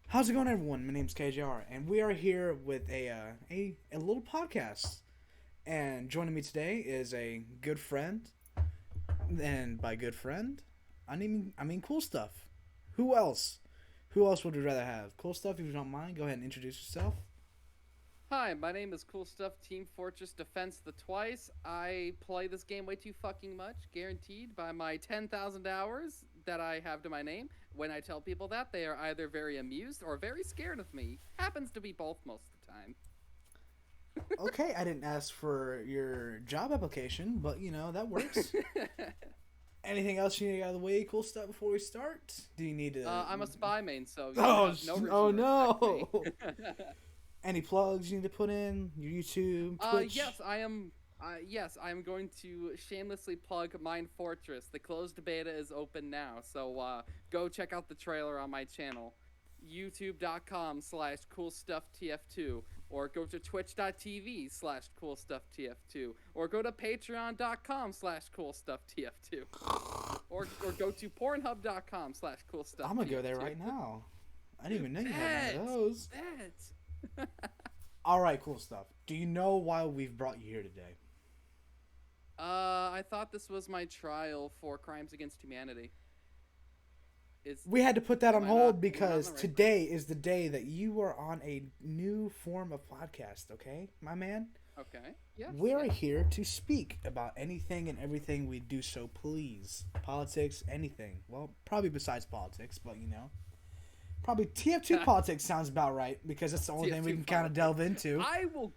How's it going, everyone? My name's KJR, and we are here with a little podcast. And joining me today is a good friend, and by good friend, I mean cool stuff. Who else? Who else would we rather have? Cool stuff. If you don't mind, go ahead and introduce yourself. Hi, my name is Coolstuff Team Fortress Defense the Twice. I play this game way too fucking much, guaranteed by my 10,000 hours that I have to my name. When I tell people that, they are either very amused or very scared of me. Happens to be both most of the time. Okay, I didn't ask for your job application, but that works. Anything else you need out of the way? Cool stuff before we start. Do you need to? I'm a spy main, so you Oh, have no reason oh to respect no! me. Any plugs you need to put in? Your YouTube, Twitch. Yes, I am. Yes, I am going to shamelessly plug Mine Fortress. The closed beta is open now, so go check out the trailer on my channel, youtube.com/coolstufftf2, or go to twitch.tv/coolstufftf2, or go to patreon.com/coolstufftf2, or go to pornhub.com/coolstufftf2. I'm gonna go there right now. I didn't even know you had one of Bet! those. Bet! All right, cool stuff. Do you know why we've brought you here today? I thought this was my trial for crimes against humanity. Is We had to put that am on I not hold am I not on because the right today is the day that you are on a new form of podcast. Okay, my man. Okay. Yes. We're Yes. here to speak about anything and everything we do. So please, politics, anything. Well, probably besides politics, but probably TF2 politics sounds about right because that's the only thing we TF2 can kind of delve politics. into. I will.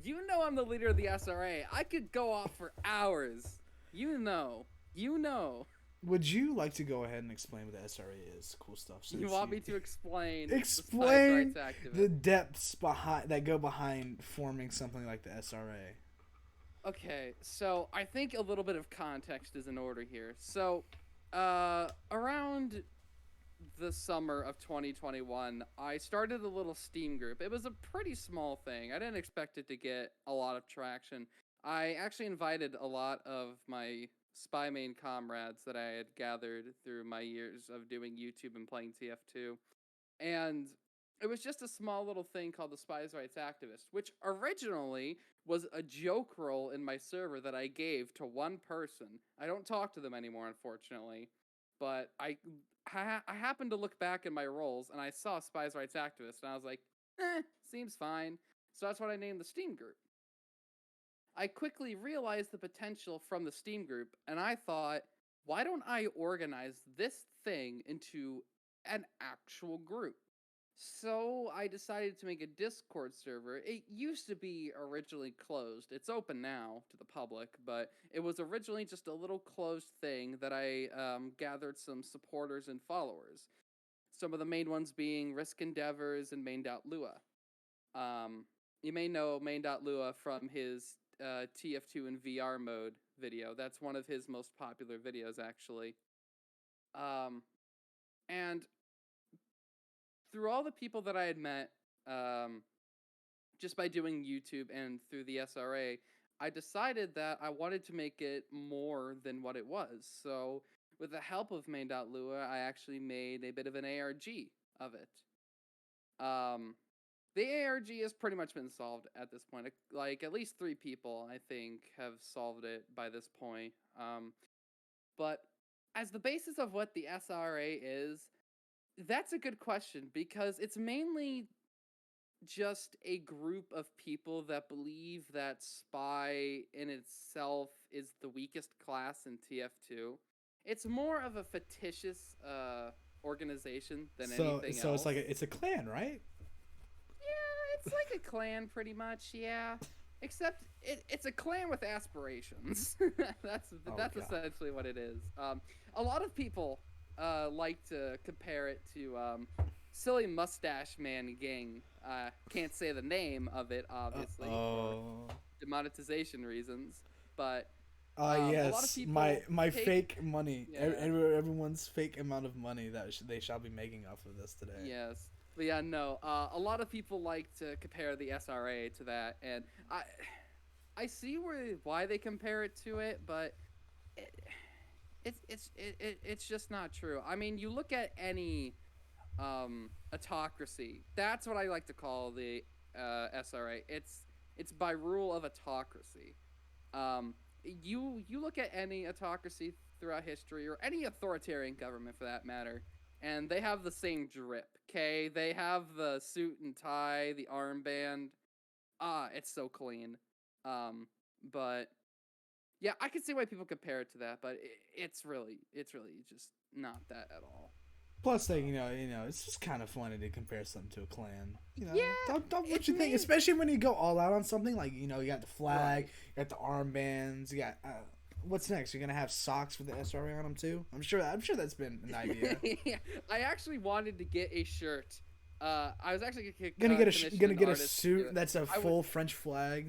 You know I'm the leader of the SRA. I could go off for hours. You know. You know. Would you like to go ahead and explain what the SRA is? Cool stuff. You want me to explain the spies explain rights activist? the depths behind that go behind forming something like the SRA? Okay, so I think a little bit of context is in order here. So, around the summer of 2021, I started a little Steam group. It was a pretty small thing. I didn't expect it to get a lot of traction. I actually invited a lot of my spy main comrades that I had gathered through my years of doing YouTube and playing TF2. And it was just a small little thing called the Spies Rights Activist, which originally was a joke role in my server that I gave to one person. I don't talk to them anymore, unfortunately. But I happened to look back in my roles and I saw Spies Rights Activist and I was like, seems fine. So that's what I named the Steam group. I quickly realized the potential from the Steam group and I thought, why don't I organize this thing into an actual group? So I decided to make a Discord server. It used to be originally closed. It's open now to the public, but it was originally just a little closed thing that I gathered some supporters and followers. Some of the main ones being Risk Endeavors and Main.Lua. You may know Main.Lua from his TF2 in VR mode video. That's one of his most popular videos, actually. Um, and through all the people that I had met, um, just by doing YouTube and through the SRA, I decided that I wanted to make it more than what it was. So, with the help of Main.Lua, I actually made a bit of an ARG of it. Um, the ARG has pretty much been solved at this point. Like, at least 3 people, I think, have solved it by this point. But as the basis of what the SRA is, that's a good question because it's mainly just a group of people that believe that spy in itself is the weakest class in TF2. It's more of a fictitious organization than So, anything so it's else. like it's a clan, right? Yeah, it's like a clan pretty much, yeah. Except it's a clan with aspirations. that's Oh that's god. essentially what it is. A lot of people like to compare it to Silly Mustache Man Gang. Can't say the name of it, obviously, for Oh. demonetization reasons. But a lot of Yes, my people my take, fake money. yeah, Everyone's fake amount of money that they shall be making off of this today. yes. But yeah, no. A lot of people like to compare the SRA to that, and I see why they compare it to it, but it, it's just not true. I mean, you look at any autocracy. That's what I like to call the SRA. It's by rule of autocracy. You look at any autocracy throughout history, or any authoritarian government for that matter, and they have the same drip. Okay, they have the suit and tie, the armband. It's so clean. But yeah, I can see why people compare it to that, but it's really just not that at all. Plus, they, Um, it's just kind of funny to compare something to a clan. yeah, Don't what it's you think, main especially when you go all out on something like you got the flag, right. you got the armbands, you got what's next? You're gonna have socks with the SRA on them too. I'm sure that's been an idea. Yeah, I actually wanted to get a shirt. I was actually Gonna commission an get a artist to do suit it. that's a I would full French flag.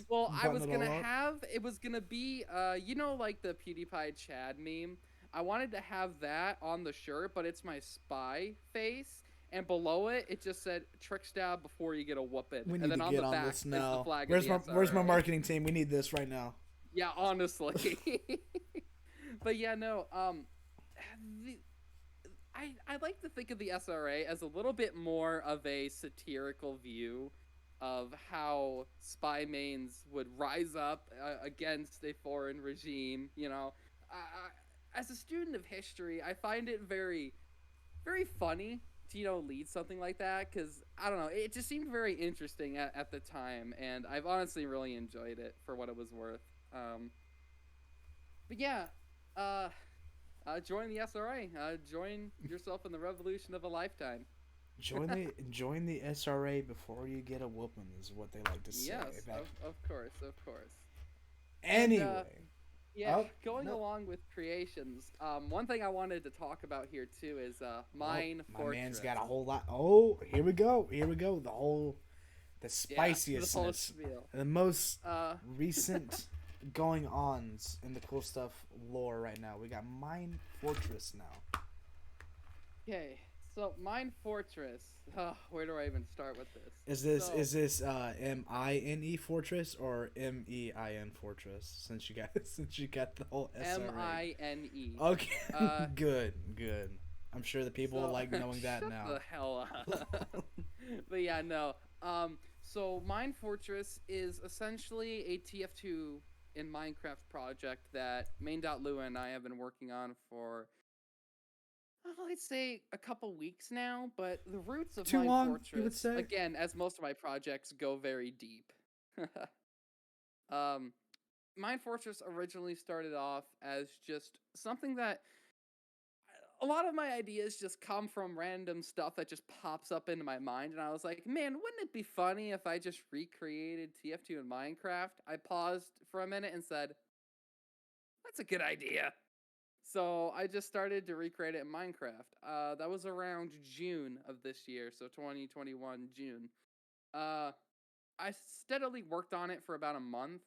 Well, I Button was it gonna all up. have it was gonna be like the PewDiePie Chad meme. I wanted to have that on the shirt, but it's my spy face, and below it it just said "trick stab before you get a whooping," We and need to then on the get on back this is the now. flag of Where's the my SRA. marketing team? We need this right now. Yeah, honestly. But yeah, no. The, I like to think of the SRA as a little bit more of a satirical view of how spy mains would rise up against a foreign regime. As a student of history, I find it very, very funny to lead something like that because I don't know, it just seemed very interesting at the time, and I've honestly really enjoyed it for what it was worth. Um, but yeah, uh, join the SRA. Join yourself in the revolution of a lifetime. Join the SRA before you get a whooping is what they like to say. Yes, That of course, of course. And anyway. yeah, Oh going no. along with creations, one thing I wanted to talk about here too is Oh, Mine my man's Fortress. got a whole lot. Oh, here we go. Here we go. The Yeah, the whole spiciestness, spiel. the most Uh, recent going ons in the cool stuff lore right now. We got Mine Fortress now. okay, so Mine Fortress. Where do I even start with this? Is So this MINE Fortress or MEIN Fortress? Since you got the whole Mine. SRA. Okay, Uh, good. I'm sure the people will so like knowing that shut now. the hell up. But yeah, no. So Mine Fortress is essentially a TF2 in Minecraft project that Main.Lua and I have been working on for I'd say a couple weeks now, but the roots of Too Mine long, you would Fortress, say? again, as most of my projects go very deep. um Mine Fortress originally started off as just something that a lot of my ideas just come from random stuff that just pops up into my mind, and I was like, man, wouldn't it be funny if I just recreated TF2 in Minecraft? I paused for a minute and said, that's a good idea. So I just started to recreate it in Minecraft. That was around June of this year, so 2021 June. Uh, I steadily worked on it for about a month,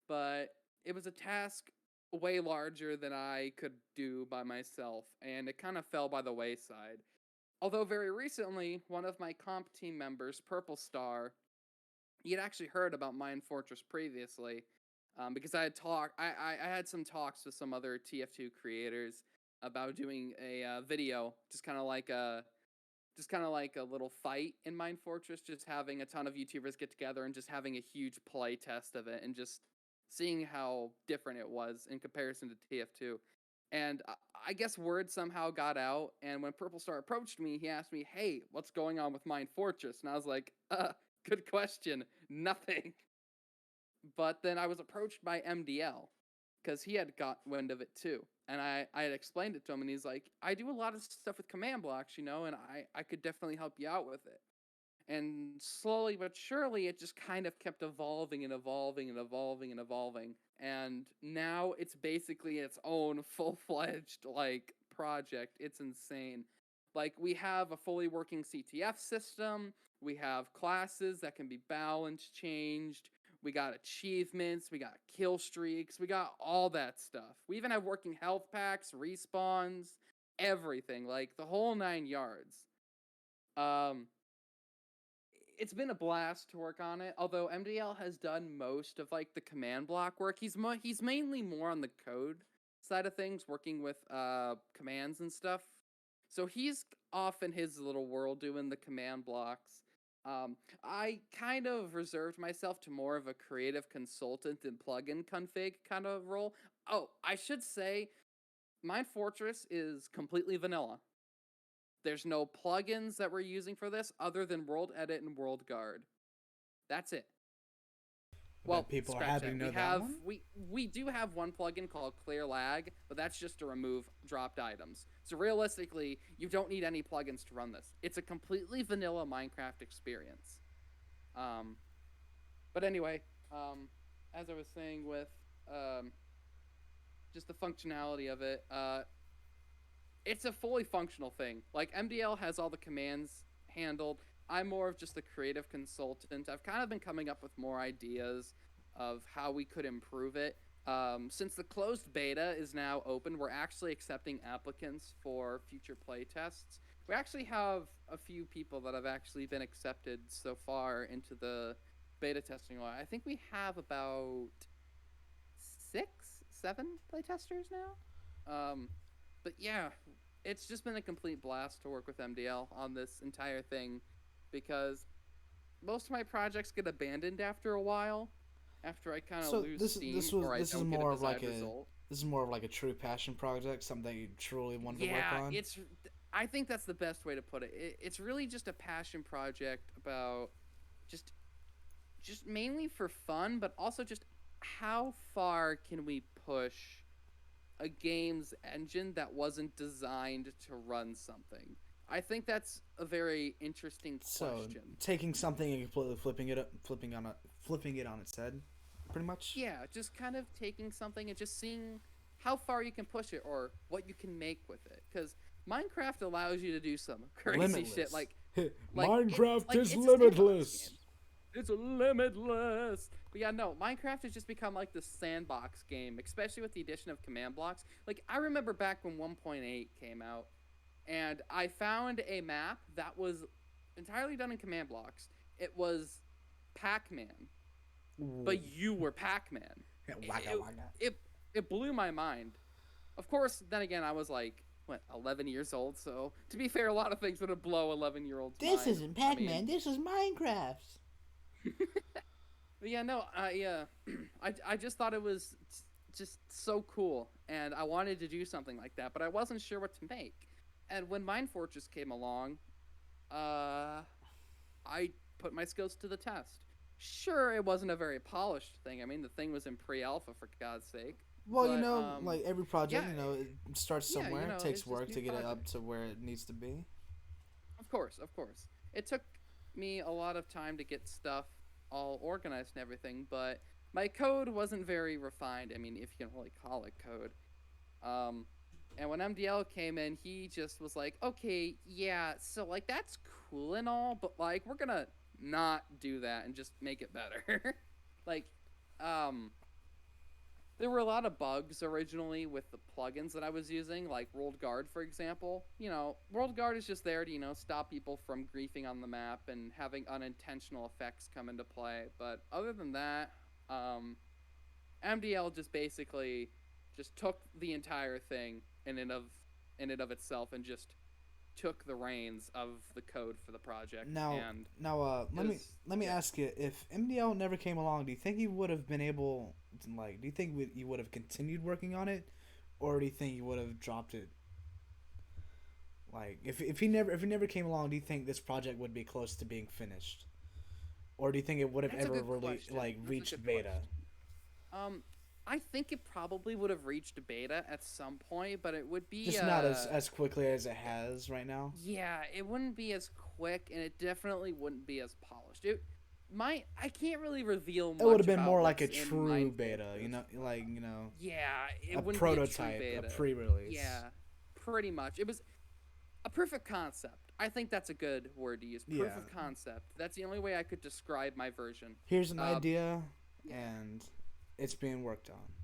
but it was a task way larger than I could do by myself, and it kind of fell by the wayside. Although very recently, one of my comp team members, Purple Star, he had actually heard about Mine Fortress previously, because I had some talks with some other TF2 creators about doing a video, just kind of like a little fight in Mine Fortress, just having a ton of YouTubers get together and just having a huge play test of it and just seeing how different it was in comparison to TF2. And I guess word somehow got out, and when Purple Star approached me, he asked me, "Hey, what's going on with Mine Fortress?" And I was like, good question. Nothing." But then I was approached by MDL because he had got wind of it too. And I had explained it to him, and he's like, I do a lot of stuff with command blocks, and I could definitely help you out with it. And slowly but surely, it just kind of kept evolving and evolving and evolving and evolving. And now it's basically its own full fledged, like, project. It's insane. Like, we have a fully working CTF system, we have classes that can be balanced, changed. We got achievements, we got kill streaks, we got all that stuff. We even have working health packs, respawns, everything, like the whole 9 yards. Um, it's been a blast to work on it. Although MDL has done most of like the command block work, he's mainly more on the code side of things, working with commands and stuff. So he's off in his little world doing the command blocks. I kind of reserved myself to more of a creative consultant and plugin config kind of role. Oh, I should say, Mind Fortress is completely vanilla. There's no plugins that we're using for this other than World Edit and World Guard. That's it. I bet Well, people are scratch happy to that. know that one. We do have one plugin called Clear Lag, but that's just to remove dropped items. So realistically, you don't need any plugins to run this. It's a completely vanilla Minecraft experience. Um, but anyway, as I was saying with um, just the functionality of it, it's a fully functional thing. Like MDL has all the commands handled. I'm more of just a creative consultant. I've kind of been coming up with more ideas of how we could improve it. Since the closed beta is now open, we're actually accepting applicants for future playtests. We actually have a few people that have actually been accepted so far into the beta testing. I think we have about 7 playtesters now. But yeah, it's just been a complete blast to work with MDL on this entire thing because most of my projects get abandoned after a while, after I kind of So lose steam or I this is don't get a more of like desired a result. true passion project, something that you truly wanted to work Yeah, on. I think that's the best way to put it. It's really just a passion project about just just mainly for fun, but also just how far can we push a game's engine that wasn't designed to run something? I think that's a very interesting So question. taking something and completely flipping it on its head, pretty much. Yeah, just kind of taking something and just seeing how far you can push it or what you can make with it. Because Minecraft allows you to do some crazy shit, Limitless. it's Minecraft like is it's a sandbox limitless. game. It's limitless. But yeah, no, Minecraft has just become like the sandbox game, especially with the addition of command blocks. Like I remember back when 1.8 came out, and I found a map that was entirely done in command blocks. It was Pac-Man, Ooh. but you were Pac-Man. Waka It, waka. it blew my mind. Of course, then again, I was like, what, 11 years old, so to be fair, a lot of things would blow 11-year-olds' This mind. isn't I mean, Pac-Man. This is Minecraft. but yeah, no, I just thought it was just so cool, and I wanted to do something like that, but I wasn't sure what to make. And when Mind Fortress came along, I put my skills to the test. Sure, it wasn't a very polished thing. I mean, the thing was in pre-alpha for God's sake. Well, But like every yeah, project, it starts yeah, somewhere. It takes it's just work new to get it up project. to where it needs to be. Of course, of course. It took me a lot of time to get stuff all organized and everything, but my code wasn't very refined. I mean, if you can really call it code. Um, and when MDL came in, he just was like, "Okay, yeah, so like that's cool and all, but like we're gonna not do that and just make it better." like, um, there were a lot of bugs originally with the plugins that I was using, like World Guard, for example. World Guard is just there to, stop people from griefing on the map and having unintentional effects come into play. But other than that, MDL just basically just took the entire thing in and of itself and just took the reins of the code for the project. Now, And it was, let me yeah. ask you: if MDL never came along, do you think you would have been able, like, do you think you would have continued working on it, or do you think you would have dropped it? Like, if he never came along, do you think this project would be close to being finished, or do you think it would have That's a ever good really question. like That's a reached good beta? question. Um, I think it probably would have reached beta at some point, but it would be Just not as quickly as it has right now. yeah, it wouldn't be as quick, and it definitely wouldn't be as polished. I can't really reveal It would have much been about more like a what's in true Mind beta, Fortress. Yeah, a it wouldn't be a true prototype, a beta. pre-release. Yeah, pretty much. It was a proof of concept. I think that's a good word to use. Proof Yeah. of concept. That's the only way I could describe my version. Here's an Uh, idea, yeah. and it's being worked on.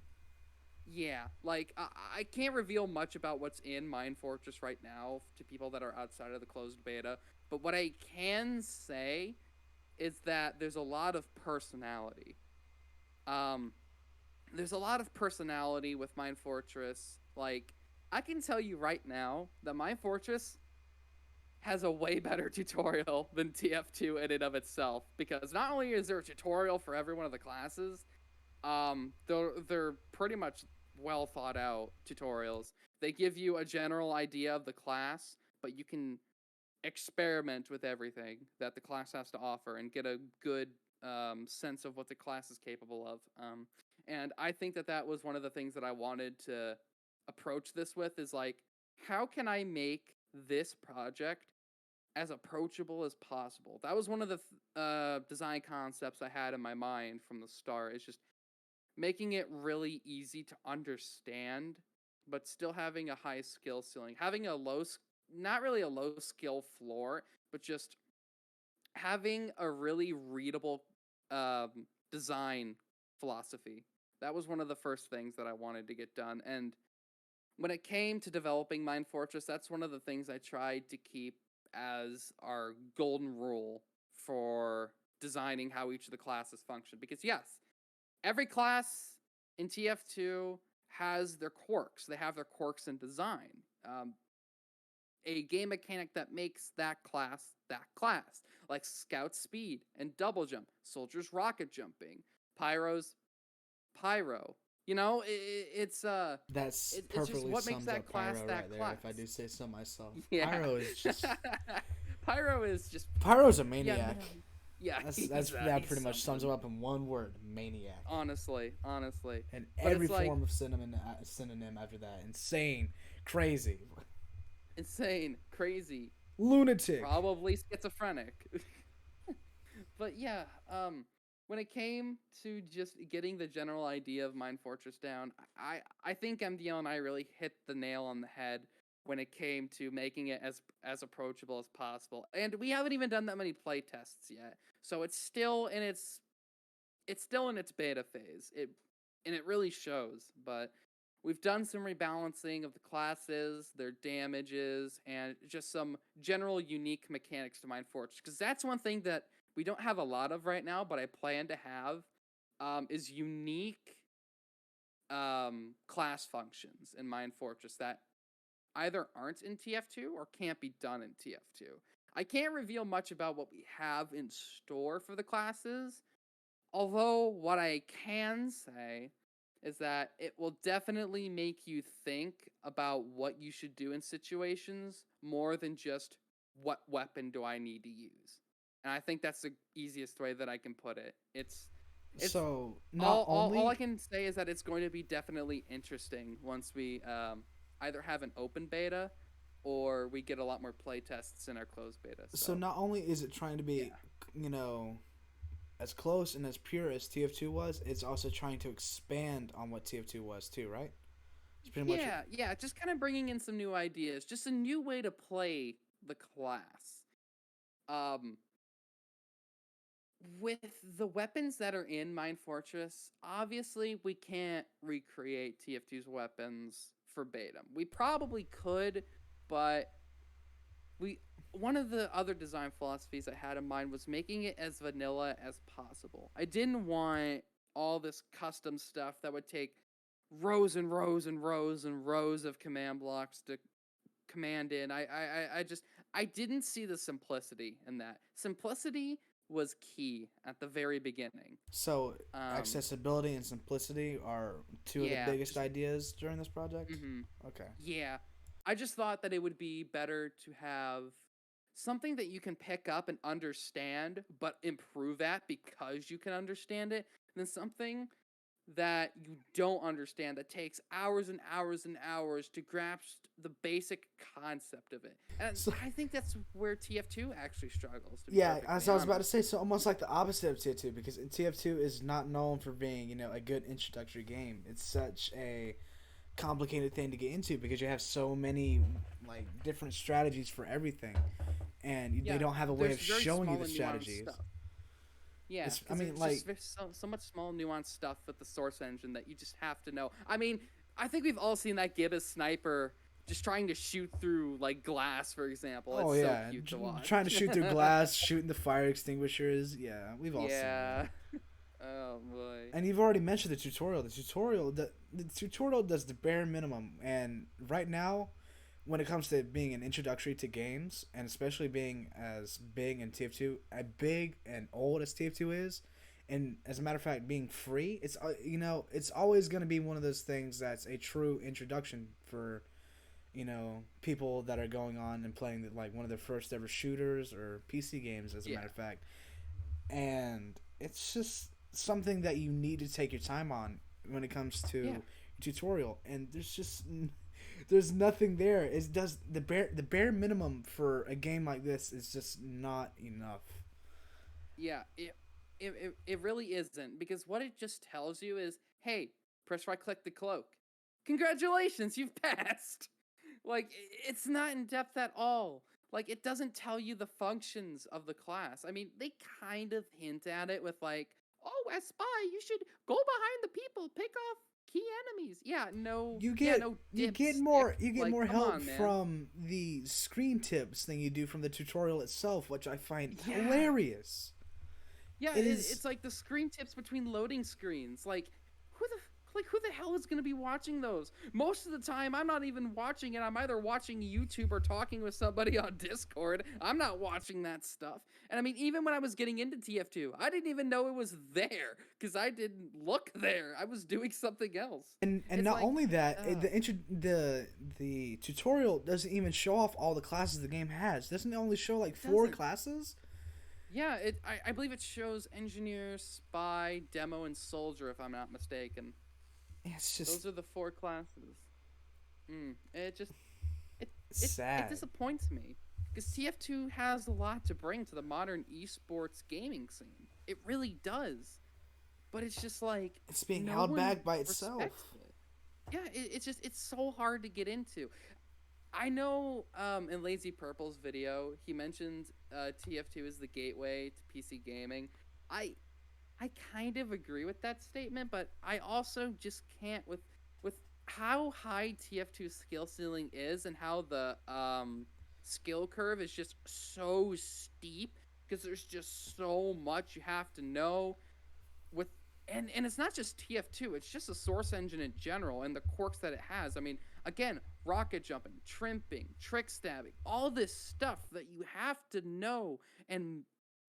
Yeah, like I can't reveal much about what's in Mind Fortress right now to people that are outside of the closed beta, but what I can say is that there's a lot of personality. Um, there's a lot of personality with Mind Fortress. Like I can tell you right now that my Fortress has a way better tutorial than TF2 in and of itself, because not only is there a tutorial for every one of the classes, they're pretty much well thought out tutorials. They give you a general idea of the class, but you can experiment with everything that the class has to offer and get a good sense of what the class is capable of. And I think that that was one of the things that I wanted to approach this with, is like, how can I make this project as approachable as possible? That was one of the design concepts I had in my mind from the start. It's just making it really easy to understand, but still having a high skill ceiling, having a not really a low skill floor, but just having a really readable design philosophy. That was one of the first things that I wanted to get done. And when it came to developing Mind Fortress, that's one of the things I tried to keep as our golden rule for designing how each of the classes function. Because yes, every class in TF2 has their quirks. They have their quirks in design. A game mechanic that makes that class, like Scout Speed and Double Jump, Soldiers Rocket Jumping, Pyro's Pyro. You know, That's it's just perfectly what makes sums that up class Pyro right that there, class. if I do say so myself. Yeah. Pyro is just Pyro is just Pyro's a yeah, maniac. no. Yeah, That he's pretty much sums him something. up in one word: maniac. Honestly. And But every it's like form of synonym after that: insane, crazy, insane, crazy, lunatic. probably schizophrenic. But yeah, when it came to just getting the general idea of Mind Fortress down, I think MDL and I really hit the nail on the head when it came to making it as approachable as possible. And we haven't even done that many play tests yet, so it's still in its beta phase. It really shows, but we've done some rebalancing of the classes, their damages, and just some general unique mechanics to Mind Fortress. Because that's one thing that we don't have a lot of right now, but I plan to have, is unique class functions in Mind Fortress that either aren't in TF2 or can't be done in TF2. I can't reveal much about what we have in store for the classes, although what I can say is that it will definitely make you think about what you should do in situations more than just what weapon do I need to use. And I think that's the easiest way that I can put it. It's So not all I only can say is that it's going to be definitely interesting once we either have an open beta or we get a lot more play tests in our closed beta. so So not only is it trying to yeah. be, you know, as close and as pure as TF2 was, it's also trying to expand on what TF2 was too, right? It's pretty much Yeah, just kind of bringing in some new ideas, just a new way to play the class. Um, with the weapons that are in Mind Fortress, obviously we can't recreate TF2's weapons verbatim. We probably could, but we one of the other design philosophies I had in mind was making it as vanilla as possible. I didn't want all this custom stuff that would take rows and rows and rows and rows of command blocks to command in. I didn't see the simplicity in that. Simplicity was key at the very beginning. so Um, accessibility and simplicity are two of the yeah, biggest just ideas during this project. mm-hmm. Okay. Yeah. I just thought that it would be better to have something that you can pick up and understand, but improve at because you can understand it, than something that you don't understand that takes hours and hours and hours to grasp the basic concept of it. And So I think that's where TF2 actually struggles, to be yeah, perfectly as I was about to honest. say, so almost like the opposite of TF2, because TF2 is not known for being, a good introductory game. It's such a complicated thing to get into because you have so many like different strategies for everything, and they Yeah, don't have a way there's of very showing you small the and nuanced strategies. stuff. Yeah, I because mean, there's just like, so much small nuanced stuff with the source engine that you just have to know. I mean, I think we've all seen that Gibbous sniper just trying to shoot through like glass, for example. oh It's so yeah, cute to watch. trying to shoot through glass, shooting the fire extinguishers. Yeah, we've all seen that. Yeah. Oh boy. And you've already mentioned the tutorial. The tutorial does the bare minimum. And right now, when it comes to being an introductory to games, and especially being as big in TF2, as big and old as TF2 is, and as a matter of fact, being free, it's always going to be one of those things that's a true introduction for people that are going on and playing like one of their first ever shooters or PC games, as a matter of fact. And it's just something that you need to take your time on when it comes to tutorial. And there's nothing there. It does the bare minimum for a game like this is just not enough. Yeah, it really isn't, because what it just tells you is, hey, press right click the cloak. Congratulations, you've passed. Like, it's not in depth at all. Like, it doesn't tell you the functions of the class. I mean, they kind of hint at it with like, oh, as spy, you should go behind the people, pick off key enemies. Yeah, no, no you get more help from the screen tips than you do from the tutorial itself, which I find hilarious. Yeah, it's like the screen tips between loading screens. Like, who the hell is going to be watching those? Most of the time, I'm not even watching it. I'm either watching YouTube or talking with somebody on Discord. I'm not watching that stuff. And I mean, even when I was getting into TF2, I didn't even know it was there because I didn't look there. I was doing something else. And not like, only that, the tutorial doesn't even show off all the classes the game has. Doesn't it only show like 4 classes? Yeah, I believe it shows engineer, spy, demo, and soldier, if I'm not mistaken. It's just, those are the 4 classes. It sad. It disappoints me because TF2 has a lot to bring to the modern esports gaming scene. It really does, but it's just like it's being held back by itself. Yeah, it's so hard to get into. I know in Lazy Purple's video he mentioned TF2 is the gateway to PC gaming. I kind of agree with that statement, but I also just can't with how high TF2's skill ceiling is and how the skill curve is just so steep because there's just so much you have to know with and it's not just TF2, it's just a source engine in general and the quirks that it has. I mean, again, rocket jumping, trimping, trick stabbing, all this stuff that you have to know and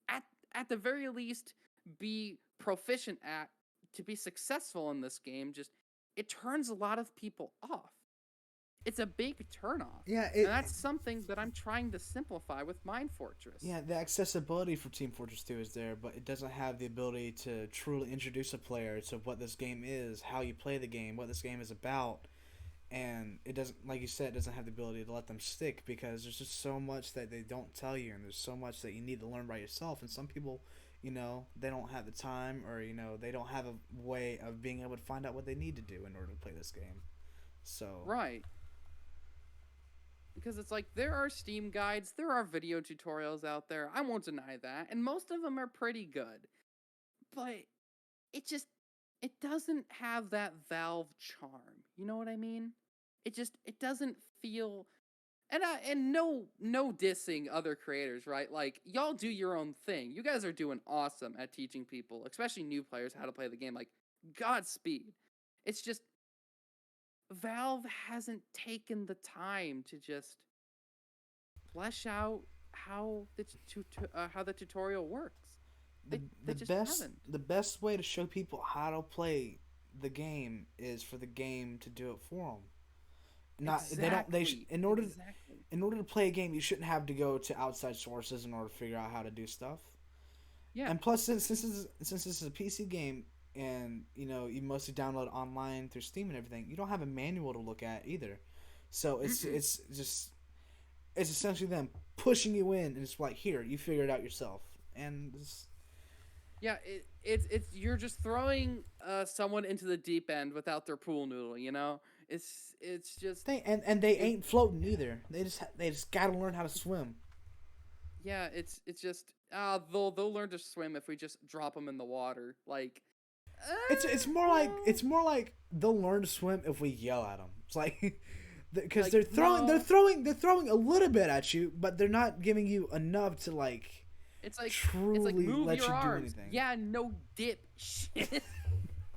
at the very least be proficient at to be successful in this game. Just it turns a lot of people off. It's a big turnoff. Yeah, and that's something that I'm trying to simplify with Mind Fortress. Yeah, the accessibility for Team Fortress 2 is there, but it doesn't have the ability to truly introduce a player to what this game is, how you play the game, what this game is about. And it doesn't, like you said, it doesn't have the ability to let them stick because there's just so much that they don't tell you, and there's so much that you need to learn by yourself. And some people, they don't have the time, or they don't have a way of being able to find out what they need to do in order to play this game. So right, because it's like there are Steam guides, there are video tutorials out there. I won't deny that, and most of them are pretty good, but it doesn't have that Valve charm. You know what I mean? It doesn't feel. And no dissing other creators, right? Like, y'all do your own thing. You guys are doing awesome at teaching people, especially new players, how to play the game. Like, Godspeed. It's just Valve hasn't taken the time to just flesh out how the tutorial works. The best way to show people how to play the game is for the game to do it for them. In order to play a game, you shouldn't have to go to outside sources in order to figure out how to do stuff. Yeah. And plus, since this is a PC game, and you mostly download online through Steam and everything, you don't have a manual to look at either. So it's essentially them pushing you in, and it's like, here, you figure it out yourself. And yeah, it's you're just throwing someone into the deep end without their pool noodle. It's just they ain't floating either. They just gotta learn how to swim. Yeah, it's just they'll learn to swim if we just drop them in the water. Like it's more like they'll learn to swim if we yell at them. It's like because they're throwing a little bit at you, but they're not giving you enough to like It's like truly move let your you do arms. anything. Yeah, no dip shit.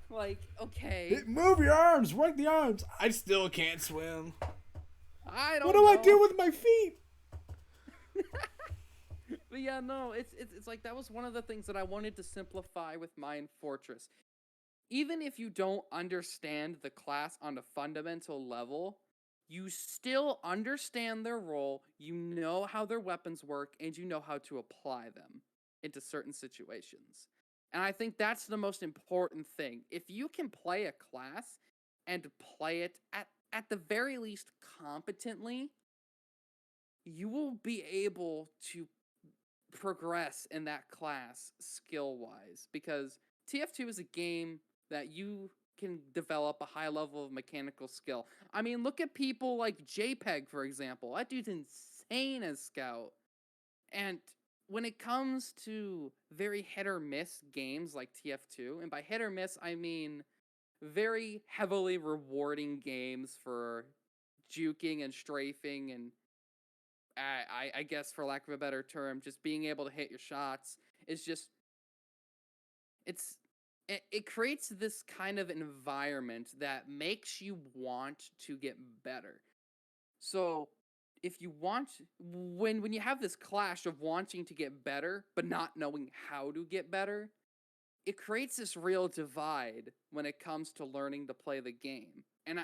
Like, okay. Move your arms, work the arms. I still can't swim. I What don't do I do know. with my feet? But yeah, no, it's like that was one of the things that I wanted to simplify with Mind Fortress. Even if you don't understand the class on a fundamental level, you still understand their role, you know how their weapons work, and you know how to apply them into certain situations. And I think that's the most important thing. If you can play a class and play it at the very least competently, you will be able to progress in that class skill wise, because TF2 is a game that you can develop a high level of mechanical skill. I mean, look at people like JPEG, for example. That dude's insane as Scout. And when it comes to very hit or miss games like TF2, and by hit or miss, I mean very heavily rewarding games for juking and strafing and I guess for lack of a better term, just being able to hit your shots is just it's it creates this kind of environment that makes you want to get better. So if you want when you have this clash of wanting to get better but not knowing how to get better, it creates this real divide when it comes to learning to play the game. And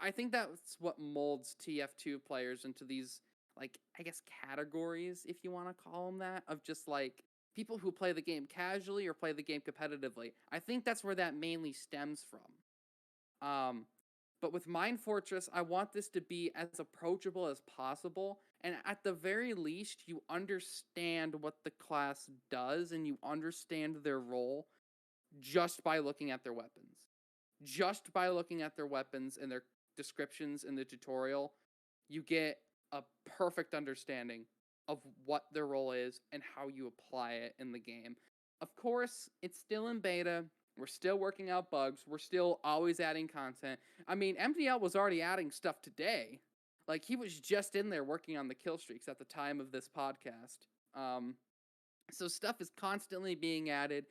I think that's what molds TF2 players into these, like, I guess categories, if you want to call them that, of just like people who play the game casually or play the game competitively. I think that's where that mainly stems from. But with Mind Fortress, I want this to be as approachable as possible. And at the very least, you understand what the class does and you understand their role just by looking at their weapons. Just by looking at their weapons and their descriptions in the tutorial, you get a perfect understanding of what their role is and how you apply it in the game. Of course, it's still in beta. We're still working out bugs. We're still always adding content. I mean, MDL was already adding stuff today. Like, he was just in there working on the kill streaks at the time of this podcast. So stuff is constantly being added.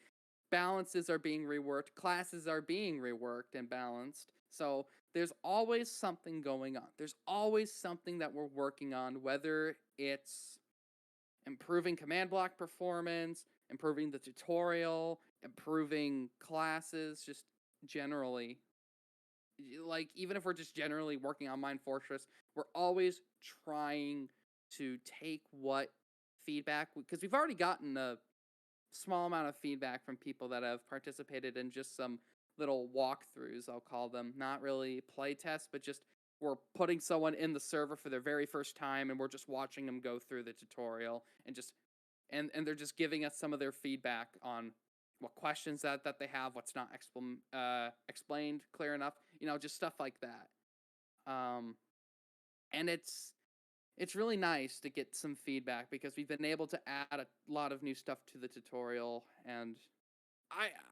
Balances are being reworked, classes are being reworked and balanced. So there's always something going on. There's always something that we're working on, whether it's improving command block performance, improving the tutorial, improving classes, just generally. Like, even if we're just generally working on Mind Fortress, we're always trying to take what feedback, because we've already gotten a small amount of feedback from people that have participated in just some little walkthroughs, I'll call them. Not really play tests, but just we're putting someone in the server for their very first time and we're just watching them go through the tutorial and just and they're just giving us some of their feedback on what questions that they have, what's not explained clear enough, just stuff like that. And it's really nice to get some feedback because we've been able to add a lot of new stuff to the tutorial. And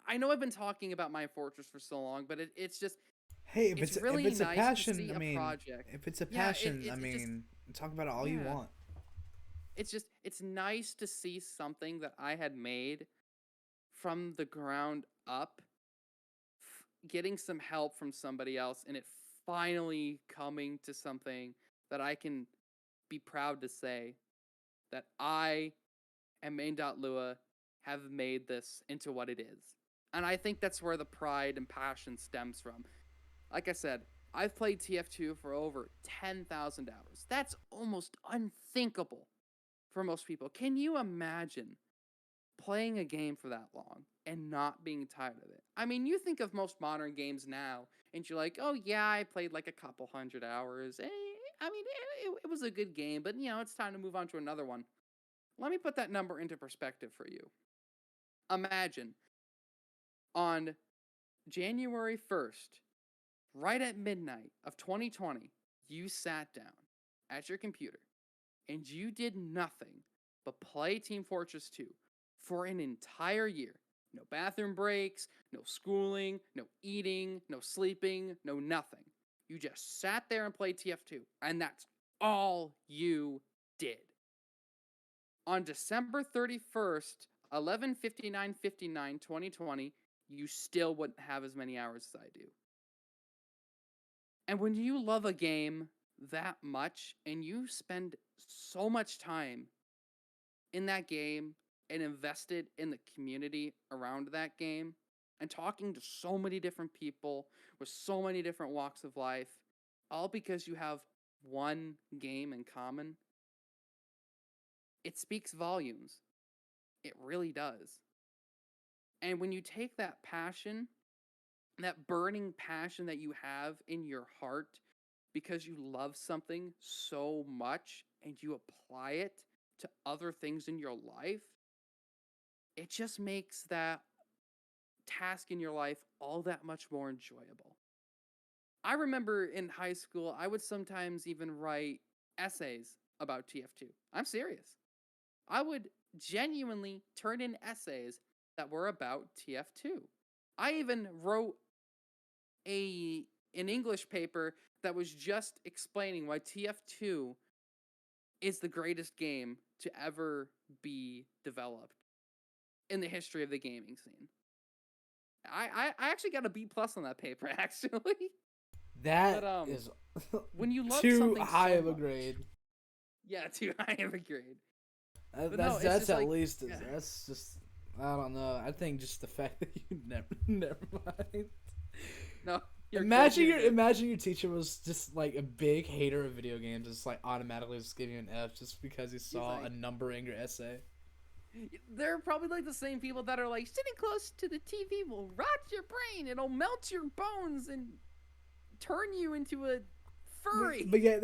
I know I've been talking about My Fortress for so long, but it's just Hey, it's if really it's a nice to passion, see I a mean, project. if it's a Yeah, passion, I mean, talk about it all you yeah, want. it's nice to see something that I had made from the ground up, getting some help from somebody else, and it finally coming to something that I can be proud to say that I and Main.Lua have made this into what it is. And I think that's where the pride and passion stems from. Like I said, I've played TF2 for over 10,000 hours. That's almost unthinkable for most people. Can you imagine playing a game for that long and not being tired of it? I mean, you think of most modern games now, and you're like, oh yeah, I played like a couple hundred hours. I mean, it was a good game, but it's time to move on to another one. Let me put that number into perspective for you. Imagine on January 1st, right at midnight of 2020, you sat down at your computer and you did nothing but play Team Fortress 2 for an entire year. No bathroom breaks, no schooling, no eating, no sleeping, no nothing. You just sat there and played TF2, and that's all you did. On December 31st, 11/59/59, 2020, you still wouldn't have as many hours as I do. And when you love a game that much and you spend so much time in that game and invested in the community around that game and talking to so many different people with so many different walks of life, all because you have one game in common, it speaks volumes. It really does. And when you take that passion, that burning passion that you have in your heart because you love something so much and you apply it to other things in your life, it just makes that task in your life all that much more enjoyable. I remember in high school, I would sometimes even write essays about TF2. I'm serious. I would genuinely turn in essays that were about TF2. I even wrote an English paper that was just explaining why TF2 is the greatest game to ever be developed in the history of the gaming scene. I actually got a B plus on that paper, actually. That But is when you love too something high so of a much, grade. yeah, too high of a grade. But That's no, it's that's just at like, least yeah. that's just I don't know. I think just the fact that you never mind. No, you're good. You're good. Imagine your teacher was just like a big hater of video games, just like automatically just giving you an F just because he He's saw a like, number in your essay. they're probably like the same people that are like, sitting close to the TV will rot your brain. It'll melt your bones and turn you into a furry. But yeah,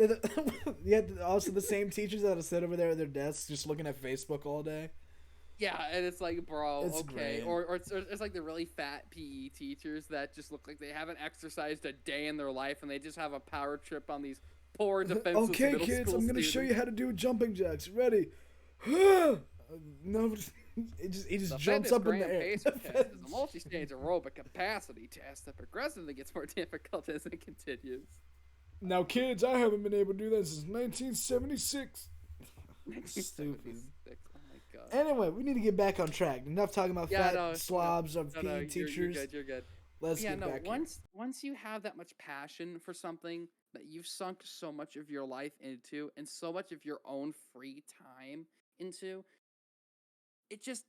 yeah, also the same teachers that sit over there at their desks just looking at Facebook all day. Yeah, and it's like, bro, It's okay. great. Or it's like the really fat PE teachers that just look like they haven't exercised a day in their life and they just have a power trip on these poor defenseless Okay, middle kids, school I'm gonna students. show you how to do jumping jacks. Ready? No, he just The jumps fitness up in gram the air. pacer test is a multi-stage aerobic capacity test that progressively gets more difficult as it continues. Now, kids, I haven't been able to do that since 1976. Stupid. 1976. Oh my god. Anyway, we need to get back on track. Enough talking about fat slobs of PE teachers. You're good. You're good. Let's Yeah, get no. back here. Once you have that much passion for something that you've sunk so much of your life into and so much of your own free time into, it just,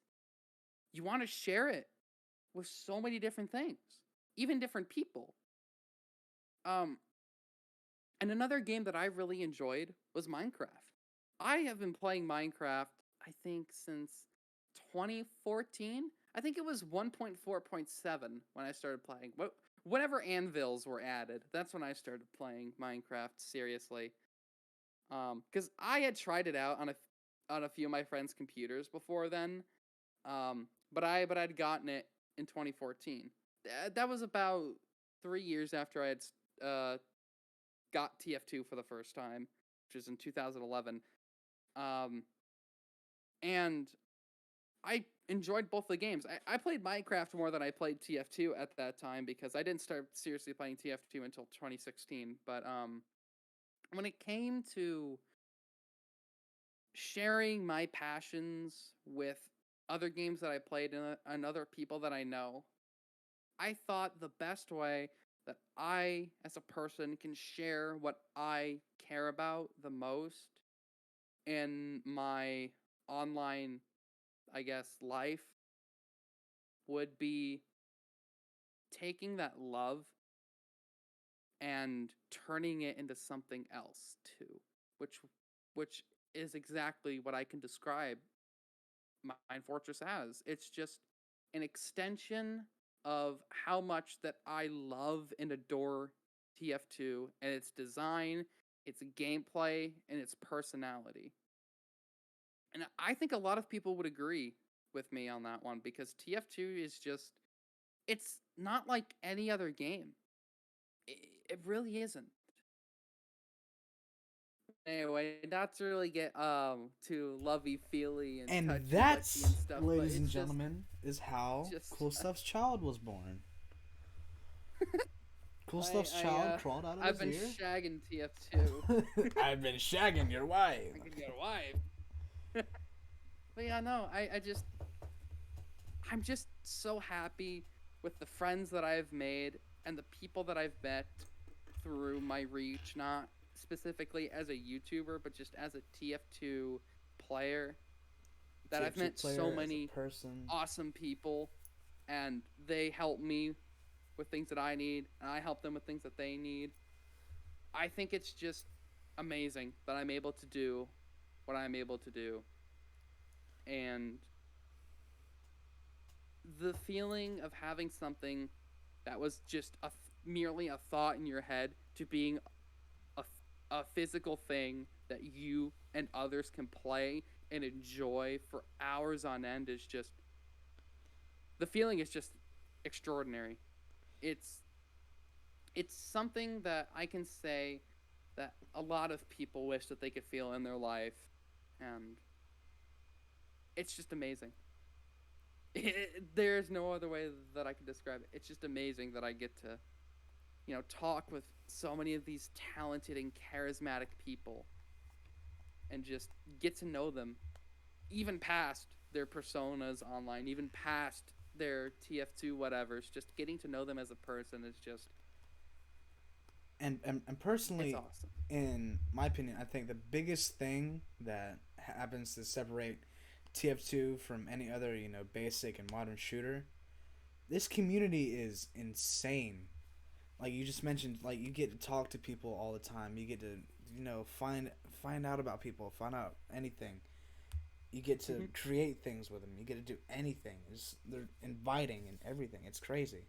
you want to share it with so many different things, even different people. And another game that I really enjoyed was Minecraft. I have been playing Minecraft, I think, since 2014. I think it was 1.4.7 when I started playing. Whenever anvils were added, that's when I started playing Minecraft seriously. Because I had tried it out on a few of my friends' computers before then. But I'd gotten it in 2014. That was about 3 years after I had got TF2 for the first time, which was in 2011. And I enjoyed both the games. I played Minecraft more than I played TF2 at that time because I didn't start seriously playing TF2 until 2016. But when it came to sharing my passions with other games that I played and other people that I know, I thought the best way that I, as a person, can share what I care about the most in my online, I guess, life would be taking that love and turning it into something else too, which is exactly what I can describe Mind Fortress as. It's just an extension of how much that I love and adore TF2 and its design, its gameplay, and its personality. And I think a lot of people would agree with me on that one because TF2 is just, it's not like any other game. It really isn't. Anyway, not to really get too lovey feely and And touchy that's, and stuff, but ladies and it's gentlemen, is how just Coolstuff's child was born. Coolstuff's child crawled out of I've been his ear. shagging TF2. I've been shagging your wife. I could get a wife. But yeah, no, I'm just so happy with the friends that I've made and the people that I've met through my reach, not specifically as a YouTuber, but just as a TF2 player, that I've TF2 met so player as a many person. awesome people, and they help me with things that I need, and I help them with things that they need. I think it's just amazing that I'm able to do what I'm able to do. And the feeling of having something that was just merely a thought in your head to being a, a physical thing that you and others can play and enjoy for hours on end is just, the feeling is just extraordinary. It's it's something that I can say that a lot of people wish that they could feel in their life, and it's just amazing. There's no other way that I can describe it. It's just amazing that I get to, talk with so many of these talented and charismatic people and just get to know them, even past their personas online, even past their TF2 whatevers. Just getting to know them as a person is just, And it's personally, awesome. in my opinion, I think the biggest thing that happens to separate TF2 from any other, basic and modern shooter, this community is insane. Like you just mentioned, like you get to talk to people all the time. You get to, find out about people, find out anything. You get to Mm-hmm. create things with them. You get to do anything. They're inviting and everything. It's crazy.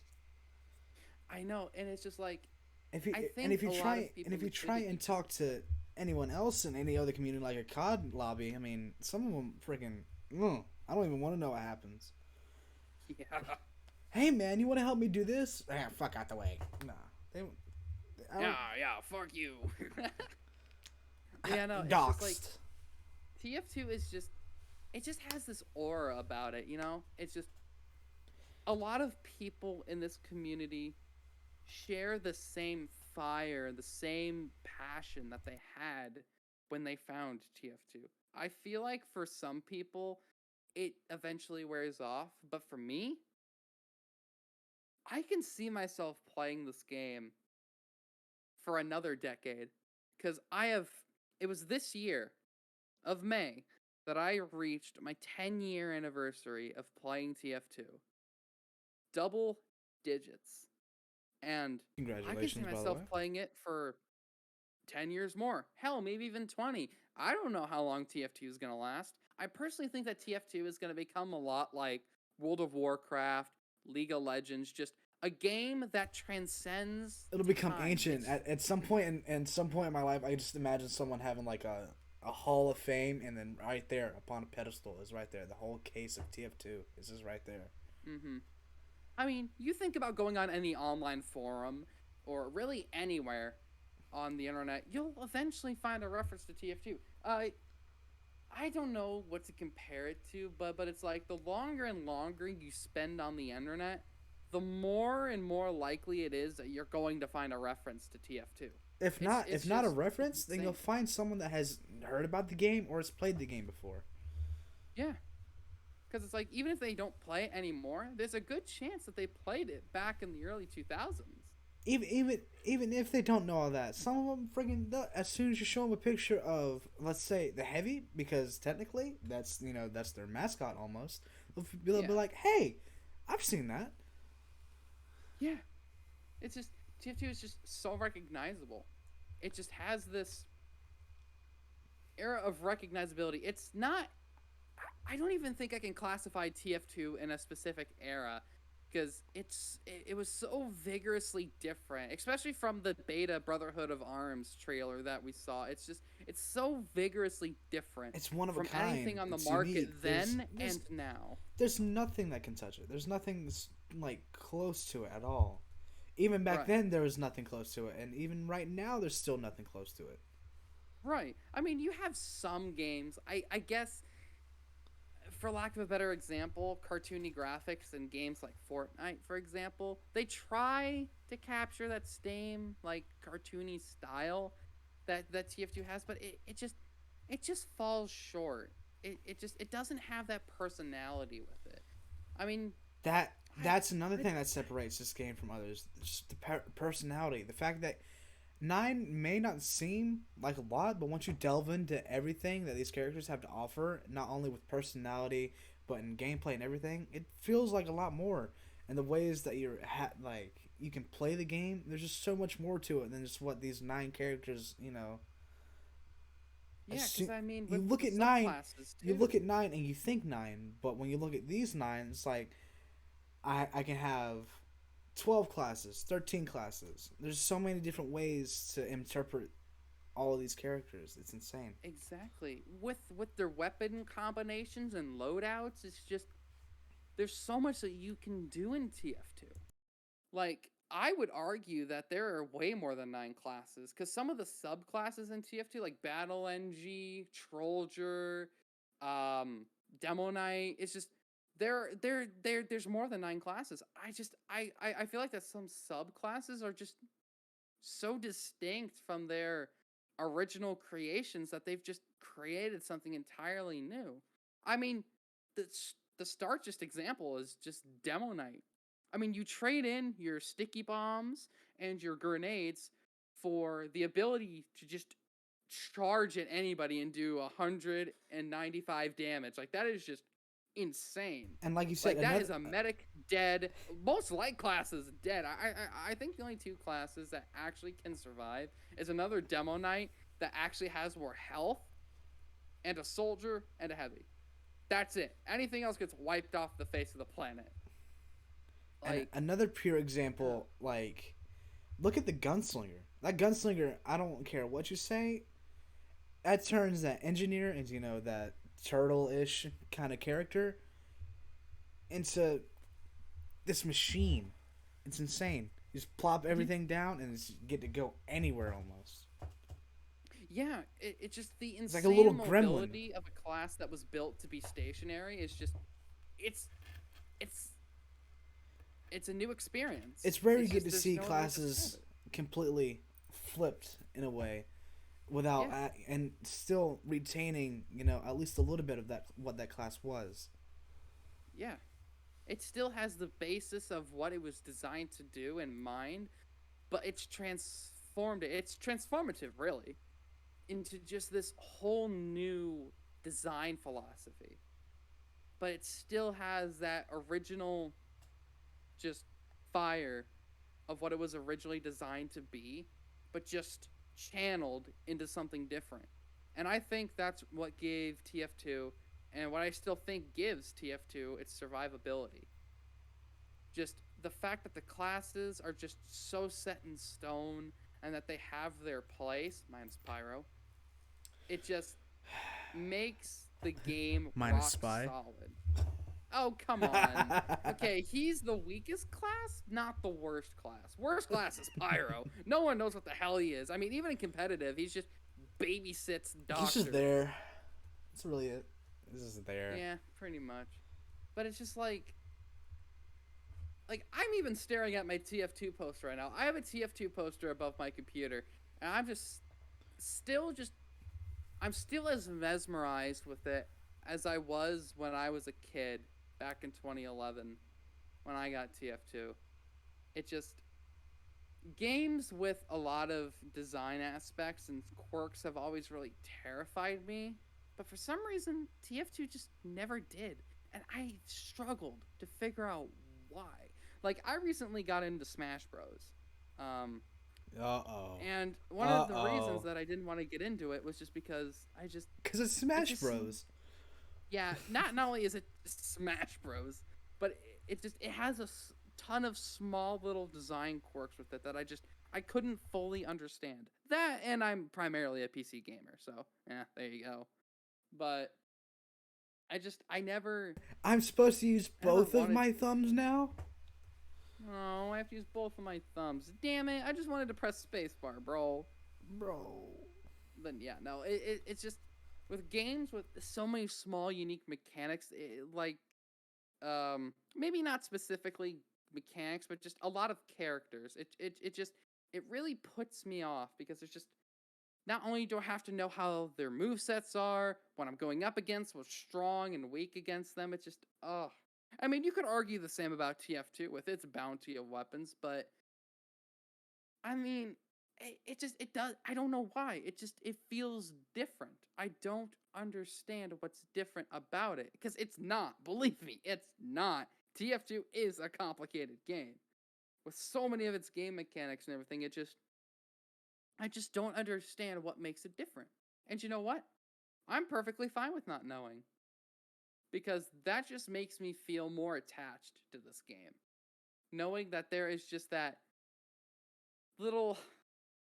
I know, and it's just like, If you I and think if you a lot try of and people if you mistake try it and because talk to anyone else in any other community like a COD lobby, I mean, some of them freaking. I don't even want to know what happens. yeah, Hey man, you want to help me do this? Ah, fuck out the way. Nah, they. I yeah, don't. yeah, fuck you. Yeah, no, it's just like Doxed. TF2 is just, it just has this aura about it, It's just a lot of people in this community share the same fire, the same passion that they had when they found TF2. I feel like for some people it eventually wears off, but for me, I can see myself playing this game for another decade because it was this year of May that I reached my 10-year anniversary of playing TF2. Double digits. And I can see Congratulations, by the myself way. playing it for 10 years more. Hell, maybe even 20. I don't know how long TF2 is going to last. I personally think that TF2 is going to become a lot like World of Warcraft, League of Legends, just a game that transcends It'll become time. ancient It's, at some point in some point in my life. I just imagine someone having like a hall of fame, and then right there upon a pedestal is right there. The whole case of TF2 is just right there. mm-hmm. I mean, you think about going on any online forum or really anywhere on the internet, you'll eventually find a reference to TF2. I don't know what to compare it to, but it's like the longer and longer you spend on the internet, the more and more likely it is that you're going to find a reference to TF2. If It's not a just, it's reference, then you'll insane. find someone that has heard about the game or has played the game before. Yeah, because it's like even if they don't play it anymore, there's a good chance that they played it back in the early 2000s. Even if they don't know all that, some of them friggin' as soon as you show them a picture of, let's say, the heavy, because technically that's their mascot almost. They'll be Yeah, like, "Hey, I've seen that." yeah. It's just TF2 is just so recognizable. It just has this era of recognizability. It's not, I don't even think I can classify TF2 in a specific era because it was so vigorously different, especially from the beta Brotherhood of Arms trailer that we saw. It's so vigorously different It's one of a from kind. anything on the It's market unique. then and now. There's nothing that can touch it. There's nothing that's like close to it at all. Even back Right. then, there was nothing close to it, and even right now, there's still nothing close to it. Right. I mean, you have some games. I guess for lack of a better example, cartoony graphics in games like Fortnite, for example, they try to capture that same like cartoony style that TF2 has, but it just falls short. it doesn't have that personality with it. I mean, That I that's another I thing that separates this game from others. Just the personality, the fact that nine may not seem like a lot, but once you delve into everything that these characters have to offer, not only with personality but in gameplay and everything, it feels like a lot more. And the ways that like you can play the game, there's just so much more to it than just what these nine characters. yeah, because I mean You with look the at nine, subclasses you look too. at nine, and you think nine, but when you look at these nine, it's like I can have 12 classes, 13 classes. There's so many different ways to interpret all of these characters. It's insane. Exactly. With their weapon combinations and loadouts, it's just there's so much that you can do in TF2. Like I would argue that there are way more than 9 classes cuz some of the subclasses in TF2 like Battle NG, Trollger, um Demo Knight, it's just there's more than 9 classes. I feel like that some subclasses are just so distinct from their original creations that they've just created something entirely new. I mean, the the starkest example is just Demo Night. I mean, you trade in your sticky bombs and your grenades for the ability to just charge at anybody and do 195 damage. Like that is just insane. And like you said, Like that another is a medic dead. Most light classes dead. I think the only 2 classes that actually can survive is another Demo Knight that actually has more health and a soldier and a heavy. That's it. Anything else gets wiped off the face of the planet. and Like, another pure example, like look at the gunslinger. That gunslinger, I don't care what you say, that turns that engineer into that turtle-ish kind of character into this machine. It's insane. You just plop mhm. everything down and it's get to go anywhere almost. Yeah, it's just the It's like a little insane gremlin. mobility of a class that was built to be stationary is just it's it's it's a new experience. It's rare you It's get just to there's see no other way to describe classes it. completely flipped in a way without Yeah. and still retaining at least a little bit of that what that class was. Yeah. It still has the basis of what it was designed to do in mind, but it's transformed it. It's transformative, really, into just this whole new design philosophy. But it still has that original just fire of what it was originally designed to be, but just channeled into something different. And I think that's what gave TF2 and what I still think gives TF2 its survivability. Just the fact that the classes are just so set in stone and that they have their place, mine's Pyro, it just makes the game Minus rock spy. solid. Oh, come on. Okay, he's the weakest class, not the worst class. Worst class is Pyro. No one knows what the hell he is. I mean, even in competitive, he's just babysits He's just doctors. there. That's really it. He's just there. Yeah, pretty much. But it's just like I'm even staring at my TF2 poster right now. I have a TF2 poster above my computer, and I'm just still just I'm still as mesmerized with it as I was when I was a kid back in 2011 when I got TF2. It just games with a lot of design aspects and quirks have always really terrified me, but for some reason TF2 just never did. And I struggled to figure out why. Like I recently got into Smash Bros. Um Uh oh. and one Uh of the reasons oh. that I didn't want to get into it was just because Because it's it Smash just seemed Bros. yeah, not only is it Smash Bros, but it has a ton of small little design quirks with it that I couldn't fully understand. That and I'm primarily a PC gamer, so yeah, there you go. But I'm supposed to use I never both of wanted my to. thumbs now? Oh, I have to use both of my thumbs. Damn it! I just wanted to press spacebar, bro. Bro. Then yeah, no, it's just with games with so many small unique mechanics, like maybe not specifically mechanics but just a lot of characters, it just it really puts me off because there's just not only do I have to know how their movesets are, what I'm going up against, what's strong and weak against them, it's just, oh. I mean, you could argue the same about TF2 with its bounty of weapons, but I mean, it just, it does, I don't know why. It feels different. I don't understand what's different about it, because it's not, believe me, it's not. TF2 is a complicated game. With so many of its game mechanics and everything, I just don't understand what makes it different. And you know what? I'm perfectly fine with not knowing, because that just makes me feel more attached to this game. Knowing that there is just little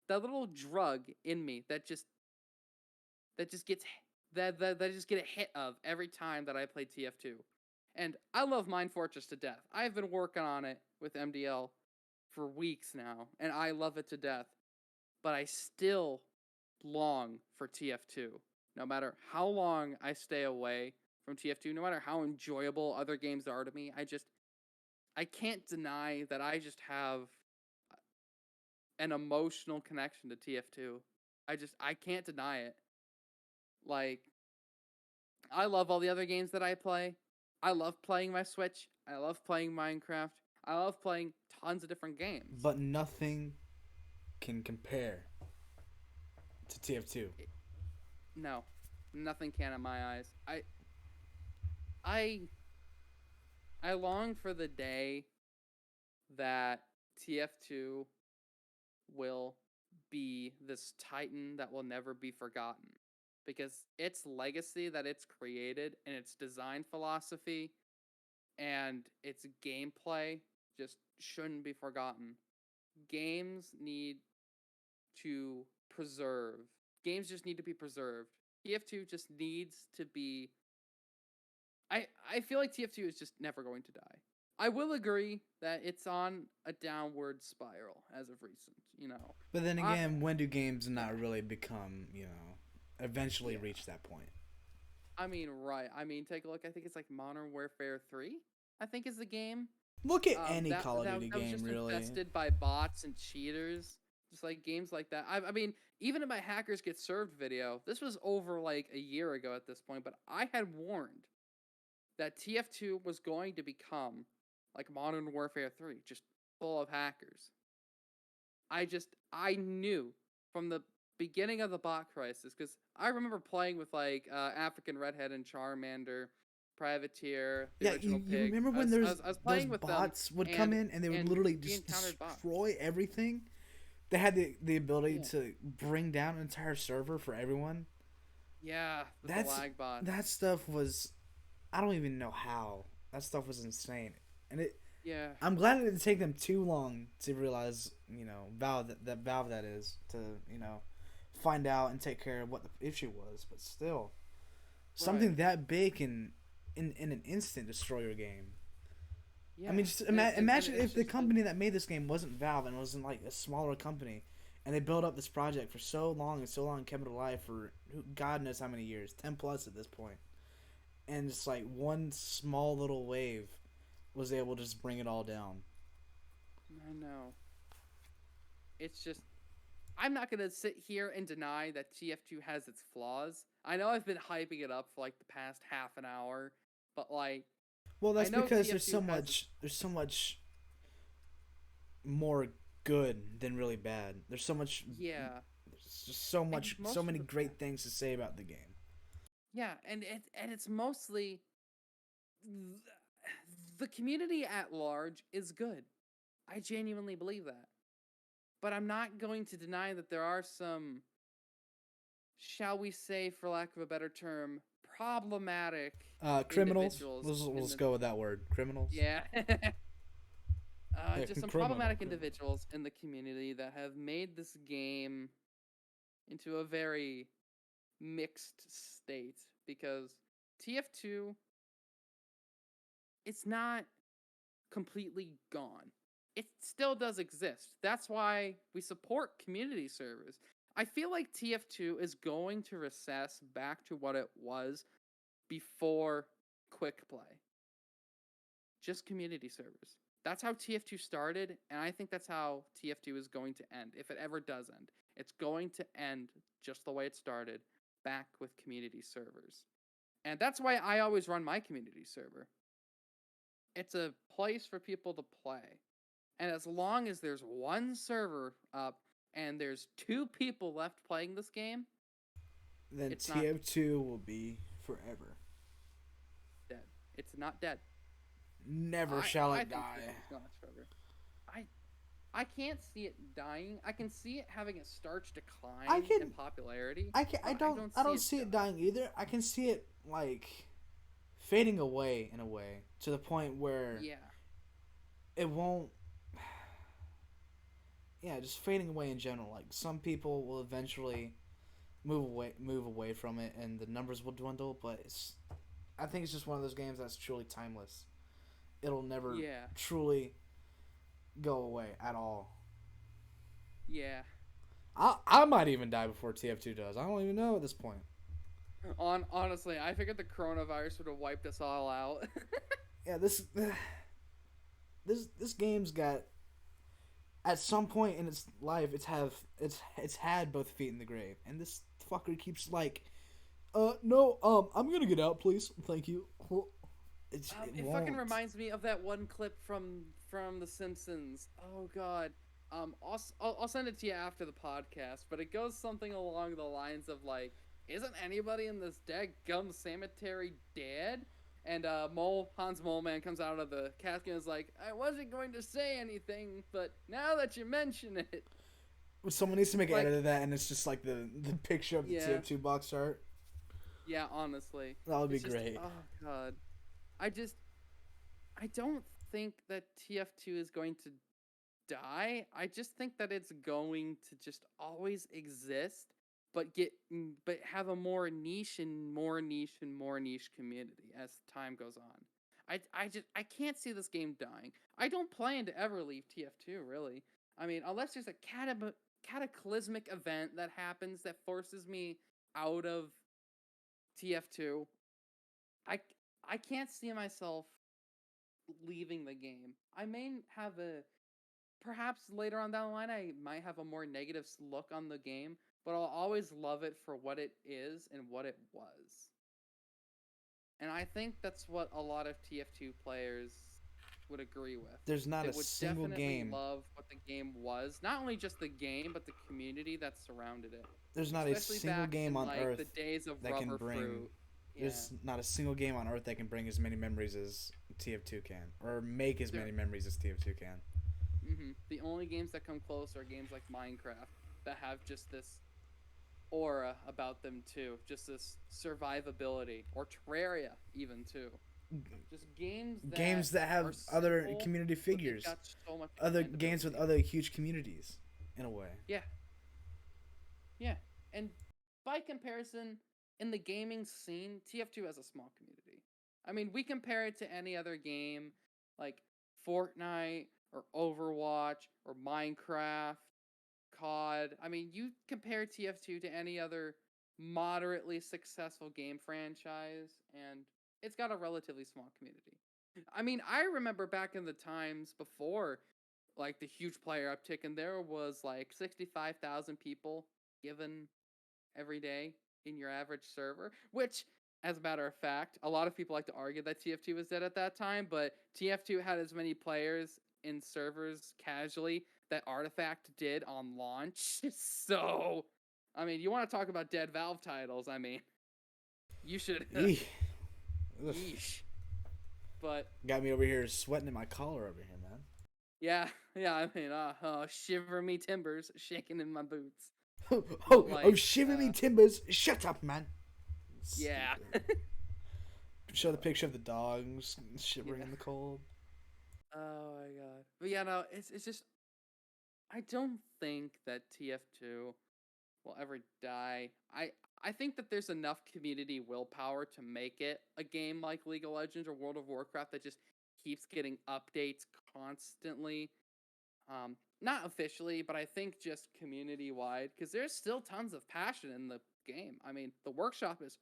that little drug in me that just gets that I just get a hit of every time that I play TF2. And I love Mind Fortress to death. I've been working on it with MDL for weeks now, and I love it to death. But I still long for TF2. No matter how long I stay away from TF2, no matter how enjoyable other games are to me, I can't deny that I just have an emotional connection to TF2. I can't deny it. Like, I love all the other games that I play. I love playing my Switch. I love playing Minecraft. I love playing tons of different games. But nothing can compare to TF2. No, nothing can in my eyes. I I long for the day that TF2 will be this titan that will never be forgotten, because its legacy that it's created and its design philosophy and its gameplay just shouldn't be forgotten. Games need to preserve. Games just need to be preserved. TF2 just needs to be. I feel like TF2 is just never going to die. I will agree that it's on a downward spiral as of recent, you know. But then I again, when do games yeah, not really become, eventually yeah. reach that point? I mean, right. I mean, take a look. I think it's like Modern Warfare 3, I think is the game. Look at any Call of Duty That was game, just really. infested by bots and cheaters. Just like games like that. I mean, even in my Hackers Get Served video, this was over like a year ago at this point, but I had warned that TF2 was going to become like Modern Warfare 3, just full of hackers. I knew from the beginning of the bot crisis, because I remember playing with like African Redhead and Charmander, Privateer, the Yeah, original you Pig. remember when I was those playing with them, bots would come in and they would and literally we just encountered bots. destroy everything? They had the ability Yeah, to bring down an entire server for everyone. yeah, with the That's lag bots. that stuff was, I don't even know how. That stuff was insane. And Yeah, I'm glad it didn't take them too long to realize, Valve that Valve that is to, find out and take care of what the issue was, but still right. something that big can in an instant destroy your game. I Yeah, mean, just and imagine it's if the just company that made this game wasn't Valve and wasn't like a smaller company, and they built up this project for so long and so long, and kept it alive for God knows how many years, 10 plus at this point, and just like one small little wave was able to just bring it all down. I know. It's just I'm not gonna sit here and deny that TF2 has its flaws. I know I've been hyping it up for like the past half an hour, but like Well, I that's know because TF2 has its there's so much more good than really bad. yeah, There's just so and much, so most of many the great things to say about the game. yeah, and it's mostly the community at large is good. I genuinely believe that, but I'm not going to deny that there are some, shall we say, for lack of a better term, problematic Criminals. individuals We'll in just the go with that word. Criminals. yeah. Just some Criminal. problematic individuals in the community that have made this game into a very mixed state, because TF2, it's not completely gone. It still does exist. That's why we support community servers. I feel like TF2 is going to recess back to what it was before quick play. Just community servers. That's how TF2 started, and I think that's how TF2 is going to end, if it ever does end. It's going to end just the way it started, back with community servers. And that's why I always run my community server. It's a place for people to play. And as long as there's one server up and there's 2 people left playing this game, Then it's not TF2 will be forever. dead. It's not dead. Never shall I it think die. it's gonna last forever. I I can't see it dying. I can see it having a starch decline in popularity. I don't see it dying either. I can see it like fading away in a way to the point where Yeah. it won't. Yeah, just fading away in general. Like some people will eventually move away from it, and the numbers will dwindle. But I think it's just one of those games that's truly timeless. It'll never Yeah. truly go away at all. Yeah. I might even die before TF2 does. I don't even know at this point. Honestly, I figured the coronavirus would have wiped us all out. Yeah, this game's got, at some point in its life, it's had both feet in the grave, and this fucker keeps like, no, I'm gonna get out, please, thank you. It fucking reminds me of that one clip from The Simpsons. Oh God. I'll send it to you after the podcast, but it goes something along the lines of like, isn't anybody in this gum cemetery dead? And Hans Moleman comes out of the casket and is like, I wasn't going to say anything, but now that you mention it. Someone needs to make an edit of that, and it's just like the picture of the TF2 box art. Yeah, honestly. That would be great. Oh God. I don't think that TF2 is going to die. I just think that it's going to just always exist, but have a more niche and more niche and more niche community as time goes on. I can't see this game dying. I don't plan to ever leave TF2 really. I mean, unless there's a cataclysmic event that happens that forces me out of TF2. I can't see myself leaving the game. I may have perhaps later on down the line I might have a more negative look on the game, but I'll always love it for what it is and what it was. And I think that's what a lot of TF2 players would agree with. There's not they a single game. Love what the game was, not only just the game, but the community that surrounded it. There's not Especially a single game on Earth the days of that can bring. Fruit. There's not a single game on Earth that can bring as many memories as TF2 can, or make as many memories as TF2 can. Mm-hmm. The only games that come close are games like Minecraft that have just this aura about them too, just this survivability, or Terraria even too. Just games that have other community figures, so other games with other huge communities, in a way. Yeah. Yeah, and by comparison, in the gaming scene, TF2 has a small community. I mean, we compare it to any other game like Fortnite or Overwatch or Minecraft, COD. I mean, you compare TF2 to any other moderately successful game franchise, and it's got a relatively small community. I mean, I remember back in the times before, like, the huge player uptick, and there was like 65,000 people given every day in your average server, which, as a matter of fact, a lot of people like to argue that TF2 was dead at that time, but TF2 had as many players in servers casually that Artifact did on launch. So, I mean, you want to talk about dead Valve titles, I mean, you should. Yeesh. But got me over here sweating in my collar over here, man. Yeah, I mean, shiver me timbers, shaking in my boots. Shiver me timbers! Shut up, man. Yeah. Show the picture of the dogs shivering in the cold. Oh my god! But yeah, no, it's just, I don't think that TF2 will ever die. I think that there's enough community willpower to make it a game like League of Legends or World of Warcraft that just keeps getting updates constantly. Not officially, but I think just community-wide, because there's still tons of passion in the game. I mean, the workshop is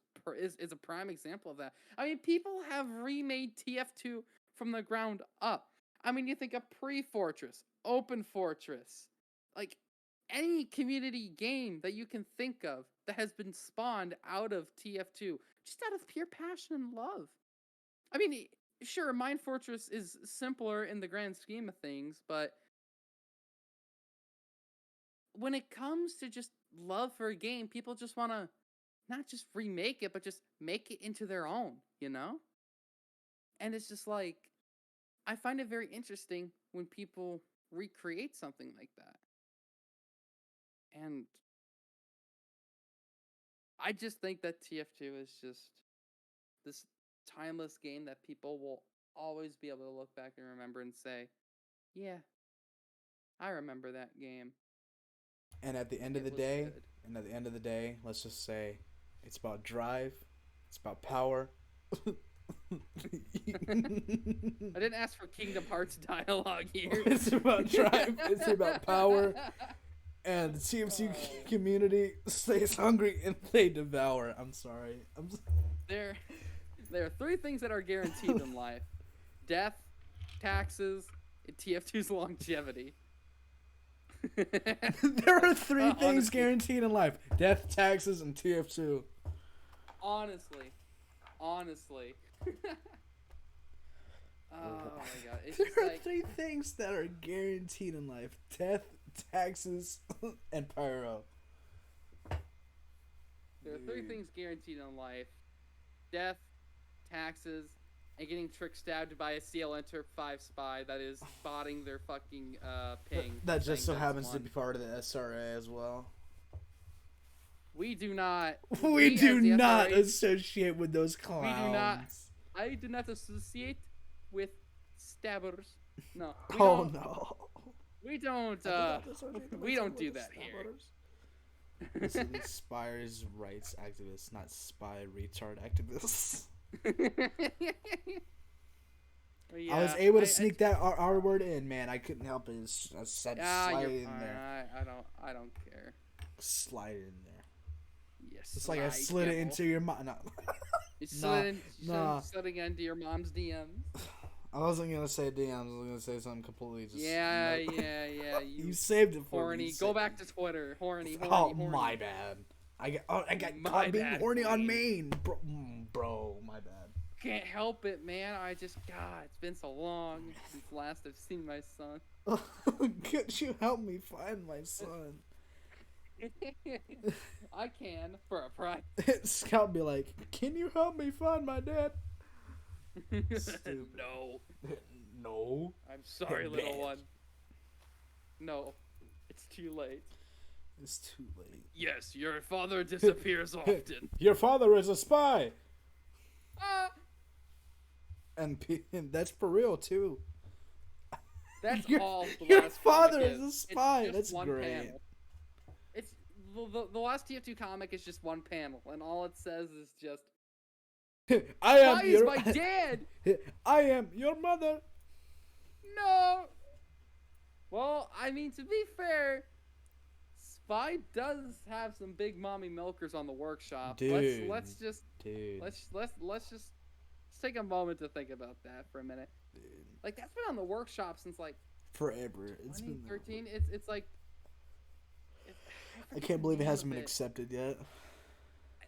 a prime example of that. I mean, people have remade TF2 from the ground up. I mean, you think of Pre-Fortress, Open Fortress, like, any community game that you can think of that has been spawned out of TF2, just out of pure passion and love. I mean, sure, Mind Fortress is simpler in the grand scheme of things, but when it comes to just love for a game, people just want to not just remake it, but just make it into their own, you know? And it's just like, I find it very interesting when people recreate something like that. And I just think that TF2 is just this timeless game that people will always be able to look back and remember and say, yeah, I remember that game. And at the end of the day, let's just say it's about drive, it's about power. I didn't ask for Kingdom Hearts dialogue here. It's about drive, it's about power, and the TF2 community stays hungry and they devour. I'm sorry. There are three things that are guaranteed in life: death, taxes, and TF2's longevity. There are three things guaranteed in life: death, taxes, and TF2. Honestly. Oh my god. It's There just are like, three things that are guaranteed in life: death, taxes, and pyro. there are three things guaranteed in life: death, taxes, and getting trick stabbed by a CL Enter 5 spy that is botting their fucking ping. That just so happens to be part of the SRA as well. We do not. We do not SRA, associate with those clowns. We do not. I do not associate with stabbers. No. No. We don't. We don't do that here. This is Spires rights activists, not spy retard activists. Yeah, I was able to sneak that R word in, man. I couldn't help it. I said slide it in there. I don't care. Slide it in there. Yes. It's like I slid it into your mom. No. You slid it into your mom's DMs. I wasn't gonna say DMs. I was gonna say something completely just. Yeah. You saved it for horny. me. Go back to Twitter. Horny. My bad. I got caught being horny on Maine, bro. My bad. Can't help it, man. It's been so long since last I've seen my son. Could you help me find my son? I can for a price. Scout be like, can you help me find my dad? No. No. I'm sorry, little one. No. It's too late. It's too late. Yes, your father disappears often. Your father is a spy. And that's for real too. That's all. Your father is a spy. That's great. Panel. It's the last TF2 comic is just one panel, and all it says is just. I am Spy is my dad. I am your mother. No. Well, I mean, to be fair, Spy does have some big mommy milkers on the workshop. Dude. Let's just take a moment to think about that for a minute. Dude. Like, that's been on the workshop since like forever. It's 2013. It's like. I can't believe it hasn't been accepted yet.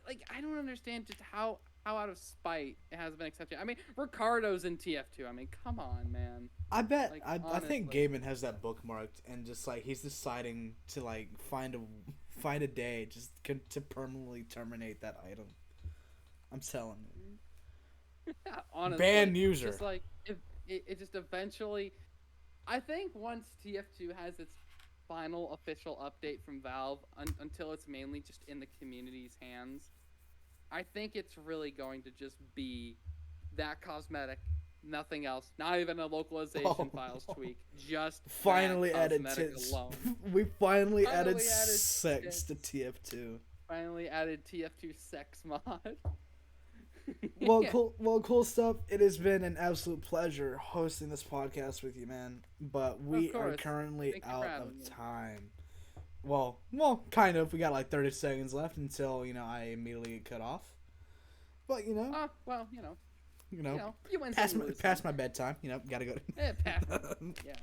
Like, I don't understand just how out of spite it hasn't been accepted. I mean, Ricardo's in TF2. I mean, come on, man. I bet. Like, I think Gaiman has that bookmarked, and just like he's deciding to like find a day just to permanently terminate that item. I'm telling you. Honestly, ban user. Just like it just eventually. I think once TF2 has its final official update from Valve, until it's mainly just in the community's hands, I think it's really going to just be that cosmetic, nothing else. Not even a localization files tweak. Just finally added tits. Alone. We finally added sex to TF2. Finally added TF2 sex mod. Well, cool stuff. It has been an absolute pleasure hosting this podcast with you, man. But we are currently out of time. Well, kind of. We got like 30 seconds left until I immediately get cut off. But well, You know, you win some, you lose past some. my bedtime. You know, gotta go. Pat. Yeah,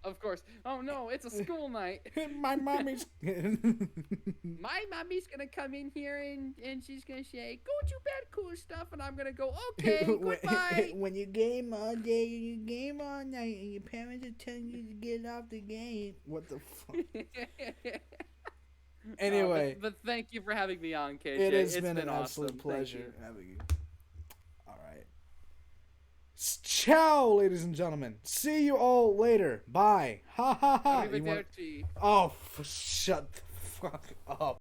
of course. Oh no, it's a school night. My mommy's. My mommy's gonna come in here and she's gonna say, "Go to bed, cool stuff," and I'm gonna go, "Okay, goodbye." When you game all day, you game all night, and your parents are telling you to get off the game. What the fuck? Anyway, but thank you for having me on, KJ. It's been an awesome. absolute Thank pleasure you. having you. All right. Ciao, ladies and gentlemen. See you all later. Bye. Ha ha ha. Arrivederci. Oh, shut the fuck up.